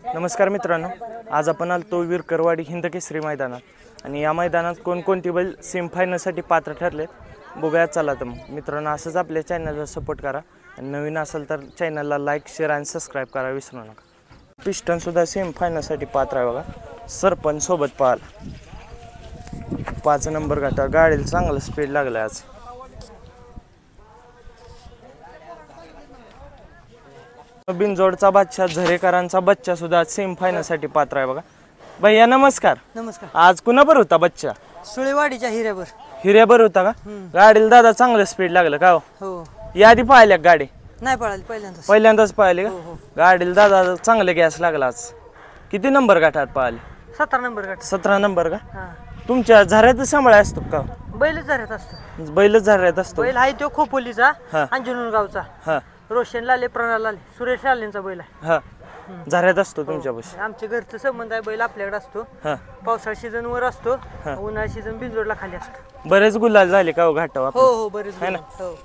नमस्कार मित्रांनो, आज आपण आलतो विरकरवाडी हिंदकेसरी मैदानात आणि या मैदानात कोणकोणती बैल सेमीफायनलसाठी पात्र ठरले बघूया. चला तर मग मित्रांनो, असंच आपल्या चॅनलला सपोर्ट करा आणि नवीन असेल तर चॅनलला लाईक शेअर आणि सबस्क्राईब करा विसरू नका. पिस्टनसुद्धा सेमीफायनलसाठी पात्र आहे बघा. सरपंच सोबत पाहिला 5 नंबर गटा. गाडीला चांगलं स्पीड लागलं आज. बिनजोडचा बादशाह झरेकरांचा बच्चा सुद्धा सेमीफायनलसाठी पात्र आहे बघा. भैया नमस्कार. नमस्कार. आज कुणाबर होता बच्चा? सुळेवाडीच्या हिऱ्यावर. हिऱ्याबर होता का? गाडीला दादा चांगलं स्पीड लागलं का? हो. यादी पाहिल्या गाडी? नाही पळाली, पहिल्यांदाच पाहिली का? गाडीला दादा चांगलं गॅस लागला आज. किती नंबर गाठात पाहिली? 17 नंबर गाठ. 17 नंबर का? तुमच्या झऱ्यात सांभाळ असतो का? बैलच झऱ्यात असतो. बैलच झऱ्यात असतो. बैल आहे तो खोपोलीचा, अंजनूर गावचा. हा. रोशन लाले, प्रणाल लाले, सुरेश लालेंचा बैल आहे. हा. झऱ्यात असतो तुमच्यापाशी? आमच्या घरचा संबंध आहे. बैल आपल्याकडे असतो. पावसाळा सीझन वर असतो, उन्हाळा सीझन बिनजोडला खाली असतो. बरेच गुलाल झाले का घाटावर? हो बरेच आहे ना.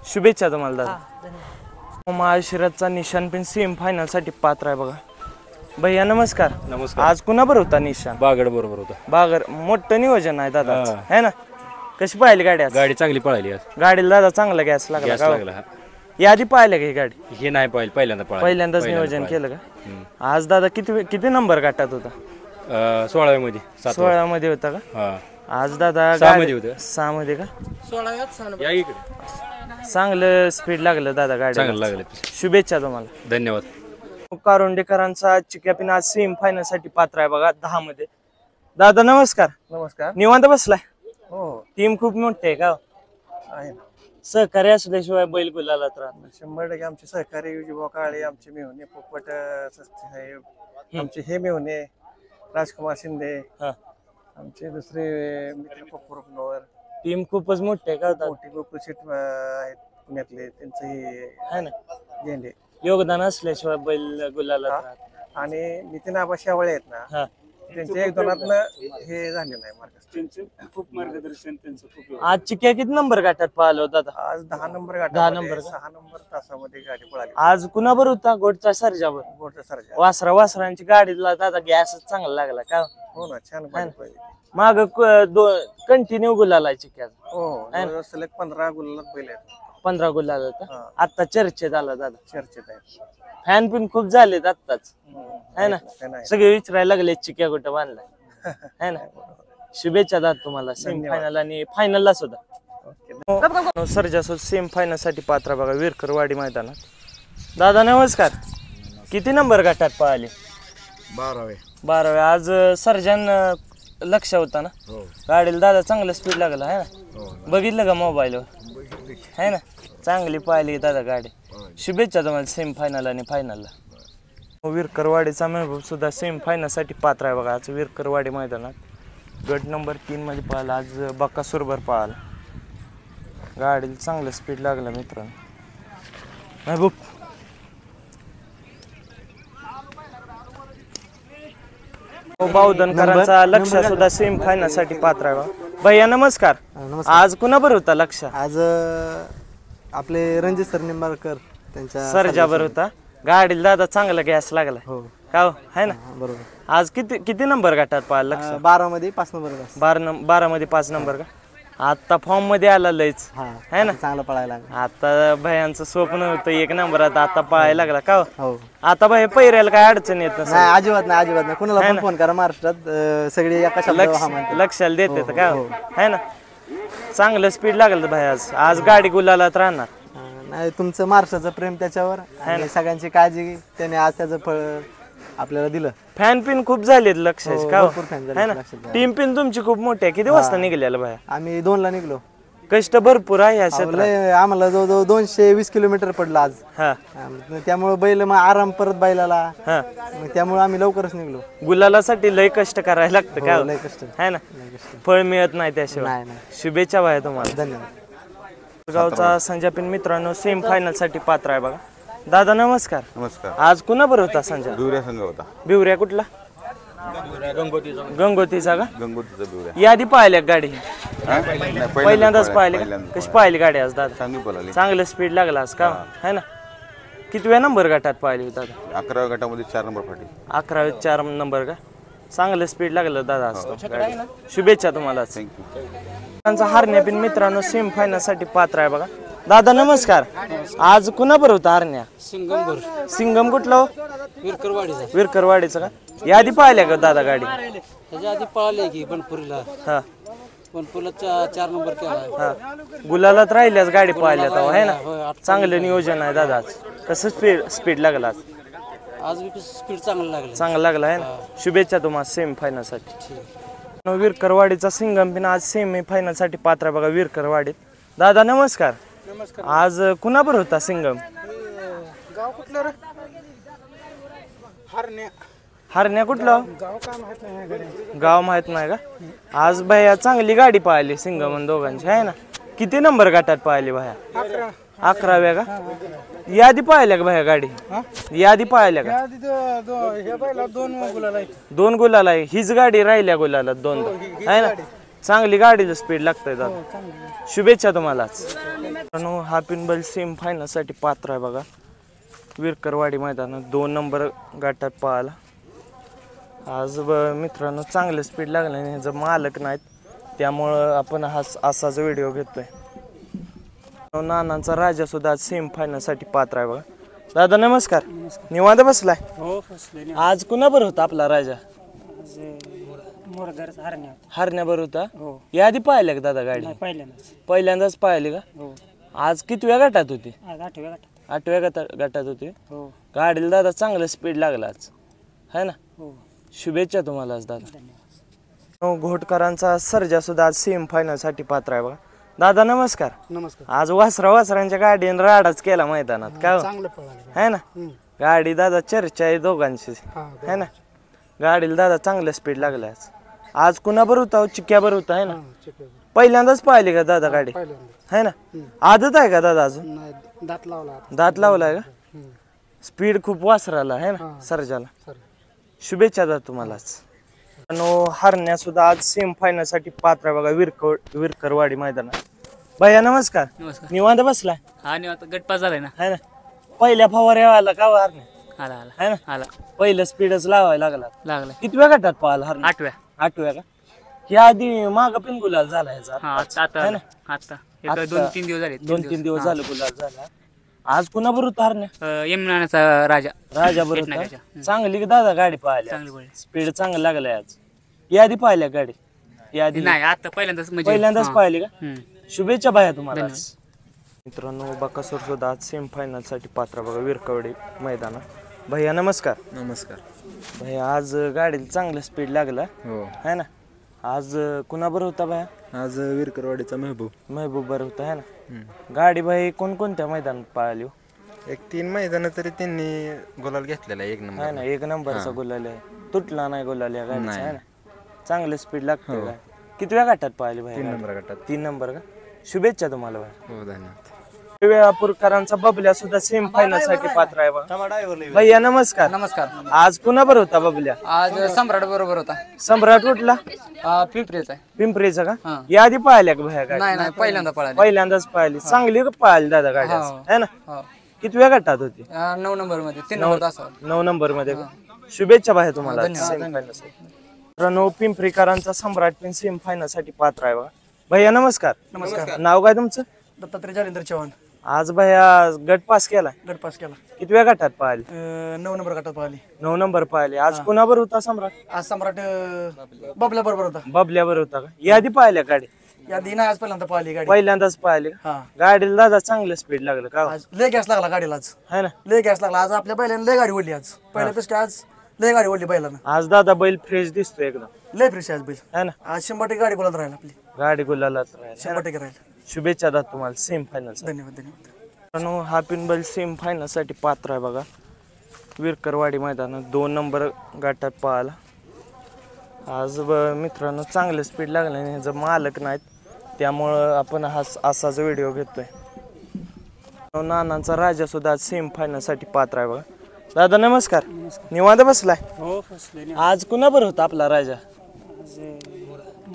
शुभेच्छा तुम्हाला दादा. महाशिराजचा निशान पण सेमीफायनल साठी पात्र आहे बघा. भैया नमस्कार. नमस्कार. आज कुणाबर होता निशान? बागड बरोबर होता. बागर मोठं नियोजन आहे दादा, है ना. कशी पाहिली गाडी? गाडी चांगली पळाली आज. गाडीला दादा चांगला गॅस लागला लागला. यादी पाहिलं का ही गाडी? हे नाही पाहिलं, पहिल्यांदाच नियोजन केलं का? आज दादा किती नंबर गाठात होता? 16 मध्ये. 16 मध्ये होता का? आज दादा 6 मध्ये होतं. 6 मध्ये का? 16 या इकडे. चांगलं स्पीड लागलं दादा गाडी. चांगलं लागलं. शुभेच्छा तुम्हाला. धन्यवाद. कारुंडेकरांचा चिक्यापिन आज सेमीफायनल साठी पात्र आहे बघा 10 मध्ये. दादा नमस्कार. नमस्कार. निवांत बसलाय? हो. टीम खूप मोठी आहे का? आहे. सहकार्य असल्याशिवाय बैल गुलाला तर 100% आमचे सहकारी युजीबा काळे, आमचे मेहुणे पोपट साहेब, आमचे हे मेहुणे राजकुमार शिंदे, आमचे दुसरे मित्र पोपरपनवर. टीम खूपच मोठी आहे का? मोठी गोकुळ शेट आहेत पुण्यातले, त्यांचं हे आहे ना झेंडे. योगदान असल्याशिवाय बैल गुलाला आणि नितीन आबा शेवाळे आहेत ना, त्यांच्या योगदानातनं हे झालेलं आहे. खूप मार्गदर्शन त्यांचं खूप. आज चिक्या किती नंबर गाठात पाहिलं होता? आज 10 नंबर गाठ. 10 नंबर. 6 नंबर तासामध्ये गाडी पळाली. आज कुणाबर होता? गोडचा सर्जावर. गोडचा सर्जा. वासरांची गाडीला दादा गॅसच चांगला लागला का? हो ना, छान गाडी पळाली. माग कंटिन्यू गुलाला चिक्या. हो. सलग 15 गुलालात बैल आहेत. 15 गुलाल होता. आता चर्चेत आला दादा. चर्चेत आहे. फॅन पण खूप झालेत आत्ताच, है ना. सगळे विचारायला लागले चिक्या कुठं बांधलाय, है ना. शुभेच्छा दादा तुम्हाला सेमीफायनल आणि फायनलला सुद्धा. सर्जा सेमीफायनल साठी पात्र बघा विरकरवाडी मैदानात. दादा नमस्कार. किती नंबर गाठात पळाली? 12वे. आज सर्जन लक्ष होता ना गाडीला दादा? चांगलं स्पीड लागला आहे ना. बघितलं का मोबाईलवर? है ना. चांगली पाहिली दादा गाडी. शुभेच्छा तुम्हाला सेमीफायनल आणि फायनलला. विरकरवाडीचा महबूब सुद्धा सेमीफायनल साठी पात्र आहे बघा. आज विरकरवाडी मैदानात गट नंबर 3 मध्ये पळाला. आज बक्कासूरभर पळाला. गाडीला चांगलं स्पीड लागलं मित्रांनो. महबूब बावधनकरांचा लक्ष सुद्धा सेमीफायनल साठी पात्र आहे बघा. भैया नमस्कार. आज कुणाबर होता लक्ष? आज आपले रणजित सर निंबाळकर त्यांच्या सर्जावर होता. गाडीला दादा चांगला गॅस लागला का? है ना. बरोबर. आज किती नंबर गाठात पाहिला लक्ष? 12 मध्ये 5 नंबर. 12 मध्ये 5 नंबर का? आता फॉर्म मध्ये आला लयच, है ना. चांगला पळायला. आता भयांचं स्वप्न होतं 1 नंबरात, आता पळायला लागला का? हो. आता भाई पैऱ्याला काय अडचण येत नाही? अजिबात नाही. कुणाला पण फोन करा महाराष्ट्रात, सगळे लक्षाला देते का? है ना. चांगलं स्पीड लागलं भाई. आज गाडी गुलालात राहणार. नाही, तुमचं महाराष्ट्राचं प्रेम त्याच्यावर आणि सगळ्यांची काळजी त्याने आज त्याचं फळ आपल्याला दिलं. फॅन पिन खूप झालेत लक्ष का? टीम पिन तुमची खूप मोठी आहे. किती वाजता निघालेला भाई? आम्ही 2 ला निघलो. कष्ट भरपूर आहे या क्षेत्रात. आम्हाला जवळजवळ 220 किलोमीटर पडलं आज. त्यामुळे बैल मग आराम परत बैलाला, त्यामुळे आम्ही लवकरच निघलो. गुलालासाठी लय कष्ट करायला लागतं का? लय कष्ट है ना. फळ मिळत नाही त्याशिवाय. शुभेच्छा भाई तुम्हाला. धन्यवाद. गावचा संजय पिन मित्रांनो सेमीफायनल साठी पात्र आहे बघा. दादा नमस्कार. नमस्कार. आज कुणाबर होता संजय? बिवऱ्या संघ होता. बिवऱ्या कुठला? गंगोतीचा का? गंगोतीचा बिवऱ्या. यादी पाहिल्या गाडी? पहिल्यांदाच पाहिली का? कशी पाहिली गाडी आज दादा? चांगली पळाली. चांगलं स्पीड लागला आज का? है ना. कितव्या नंबर गटात पाहिली होती दादा? 11 गटामध्ये 4 नंबर फाटी. 11 4 नंबर का? चांगलं स्पीड लागलं दादा असतो. शुभेच्छा तुम्हाला. त्यांचा हारण्या पिन मित्रांनो सेम फायनल साठी पात्र आहे बघा. दादा नमस्कार. आज कुणाबर होता हारण्या? सिंगम कुठला हो? विरकरवाडीचा का? यादी पाहिल्या का दादा गाडी? त्याच्या आधी पळाले की बनपुरीला. हा बनपुरीला 4 नंबर केला. हा गुलालात राहिल्याच गाडी पाहिल्या तेव्हा आहे ना. चांगलं नियोजन आहे दादा. कसं स्पीड लागला आज स्पीड चांगलं लागलं. चांगला लागला आहे ना. शुभेच्छा तुम्हाला सेमी फायनल साठी. विरकरवाडीचा सिंगम पिन आज सेमी फायनल साठी पात्र आहे बघा विरकरवाडीत. दादा नमस्कार. आज कुणाबर होता सिंगम? गाव कुठलं रे? हरण्या कुठलं? गाव माहित नाही का? आज भैया चांगली गाडी पाहिली सिंगम दोघांची आहे ना. किती नंबर गटात पाहिली भैया? 11व्या का? यादी पाहिल्या का भैया गाडी? यादी पाहिल्या का? दोन गुलाल आहे. हीच गाडी राहिल्या गुलाला दोन आहे ना. चांगली गाडीला स्पीड लागतंय दादा. शुभेच्छा तुम्हाला. हा पिनबल सेम फायनल साठी पात्र आहे बघा विरकरवाडी मैदानात. 2 नंबर गटात पाहिला. आज मित्रांनो चांगलं स्पीड लागलं आणि ह्याचं मालक नाहीत त्यामुळं आपण असाच व्हिडिओ घेतोय. नानांचा राजा सुद्धा आज सेम फायनल साठी पात्र आहे बघा. दादा नमस्कार. निवांत बसलाय? हो फसले आज कुणाबर होता आपला राजा? मोरदर हरण्या. हरण्याबर होता. हो यादी पाहिल्या का दादा गाडी? पहिल्यांदाच. पहिल्यांदाच पाहिली का? हो आज कितव्या गटात होती? आज 8व्या गटात. 8व्या गटात होती. हो गाडीला दादा चांगलं स्पीड लागला आज है ना. हो शुभेच्छा तुम्हाला आज दादा. घोटकरांचा सर्जा सुद्धा आज सेम फायनल साठी पात्र आहे बघा. दादा नमस्कार. नमस्कार. आज वासरांच्या गाडीने राडाच केला मैदानात का चांगलं पळालं. है ना. गाडी दादा चर्चा आहे दोघांची है ना. गाडीला दादा चांगलं स्पीड लागला आज. आज कुणाबर होता? चिक्क्याबर होता है ना. पहिल्यांदाच पाहिली का दादा गाडी है ना. आदत आहे का दादा अजून? दात लावला. दात लावलाय का? स्पीड खूप वासराला है ना सर्जाला. शुभेच्छा दादा तुम्हालाच. हरण्या सुद्धा आज सेम फायनल साठी पात्र आहे बघा विरकरवाडी मैदानात. भैया नमस्कार. निवांत बसलाय? हा आता गटपास झालाय ना. है ना. पहिल्या फवाऱ्या आला का हरण्या? आला आला है ना. आला पहिलं स्पीडच लावायला लागला. लागला. कितव्या गटात पाहिला हरण्या? 8व्या. 8व्या का? या आधी माग पण गुलाल झाला याचा. हा आता है ना. आता 2-3 दिवस झाले. 2-3 दिवस झाले गुलाल झाला. आज कुणाबर होता हरण्या? यमुनाचा राजा. राजा बरोबर. चांगली दादा गाडी पाहिली. चांगली पळली. स्पीड चांगलं लागलंय आज. यादी पाहिल्या गाडी? यादी नाही आता पहिल्यांदाच म्हणजे पहिल्यांदाच पाहिली का? हम्म. शुभेच्छा भाया तुम्हाला. मित्रांनो बकासूर सुद्धा आज सेम फायनल साठी पात्र बघा विरकरवाडी मैदानात. भैया नमस्कार. नमस्कार. भैया आज गाडीला चांगलं स्पीड लागला हो है ना. आज कुणाबर होता भैया? आज विरकरवाडीचा महबूब बर होता है ना. गाडी भाई कोणकोणत्या मैदानात पाहिली? एक 3 मैदान तरी त्यांनी गुलाल घेतलेला 1 है नंबर. ना. 1 नंबरचा गुलाल आहे. तुटला नाही गुलाल या गाडीचा है ना. चांगलं स्पीड लागतं. कितव्या गटात पाहिली भाई? 3 नंबर गटात. 3 नंबर का? शुभेच्छा तुम्हाला भाई. हो धन्यवाद. वेळापूरकरांचा बबल्या सुद्धा सेम फायनल साठी पात्र आहे बघा. भैया नमस्कार. नमस्कार. आज कुणाबर होता बबल्या? आज सम्राट बरोबर होता. सम्राट उठला पिंपरीचा. पिंपरीचा का? यादी पाहिल्या का भैया गाडी? नाही पहिल्यांदा पळाली. पहिल्यांदाच पाहिली. चांगली पाहिली दादा गाडी है ना. कितव्या गटात होती? 9 नंबर मध्ये 3 नंबर तासावर. 9 नंबर मध्ये. शुभेच्छा भाई तुम्हाला. प्रणव पिंपरीकरांचा सम्राट पण सेम फायनल साठी पात्र आहे बघा. भैया नमस्कार. नमस्कार. नाव काय तुमचं? दत्तात्रय जालेंद्र चव्हाण. आज भैया गट पास केलाय? गटपास केला. कितव्या गटात पाहिली? 9 नंबर गटात पाहिली. 9 नंबर पाहिले. आज कुणाबर होता सम्राट? आज सम्राट बबल्या बरोबर होता. बबल्यावर होता का? यादी पाहिल्या गाडी? यादी नाही आज पहिल्यांदा पाहिली गाडी. पहिल्यांदाच पाहिले. हा. गाडीला दादा चांगलं स्पीड लागलं का? आज लय गॅस लागला गाडीला. आज है ना. लय गॅस लागला. आज आपल्या बैलाने लय गाडी ओढली. आज पहिल्यापेक्षा आज लय गाडी ओढली बैलानं. आज दादा बैल फ्रेश दिसतोय एकदम लय फ्रेश आज बैल. है ना. आज 100% गाडी बोलत राहील आपली. गाडी गुलालाच राहिला. 100% राहील. शुभेच्छा दादा तुम्हाला सेम फायनल. धन्यवाद धन्यवाद. हा पिनबल सेम फायनल साठी पात्र आहे बघा विरकरवाडी मैदानात. 2 नंबर गटात पाहिला. आज मित्रांनो चांगलं स्पीड लागलं आणि ह्याचं मालक नाहीत त्यामुळं आपण असाच व्हिडिओ घेतोय. नानांचा राजा सुद्धा आज सेम फायनल साठी पात्र आहे बघा. दादा नमस्कार. निवांत बसलाय? हो फसले आज कुणाबर होता आपला राजा? आज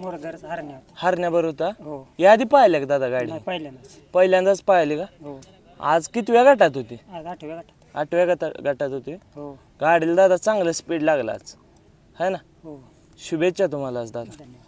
मोरदर हरण्या. हरण्याबर होता. हो यादी पाहिल्या का दादा गाडी? पहिल्यांदाच. पहिल्यांदाच पाहिली का? हो आज कितव्या गटात होती? आज 8व्या गटात. 8व्या गटात होती. हो गाडीला दादा चांगलं स्पीड लागला आज, है ना. हो शुभेच्छा तुम्हाला आज दादा. धन्यवाद.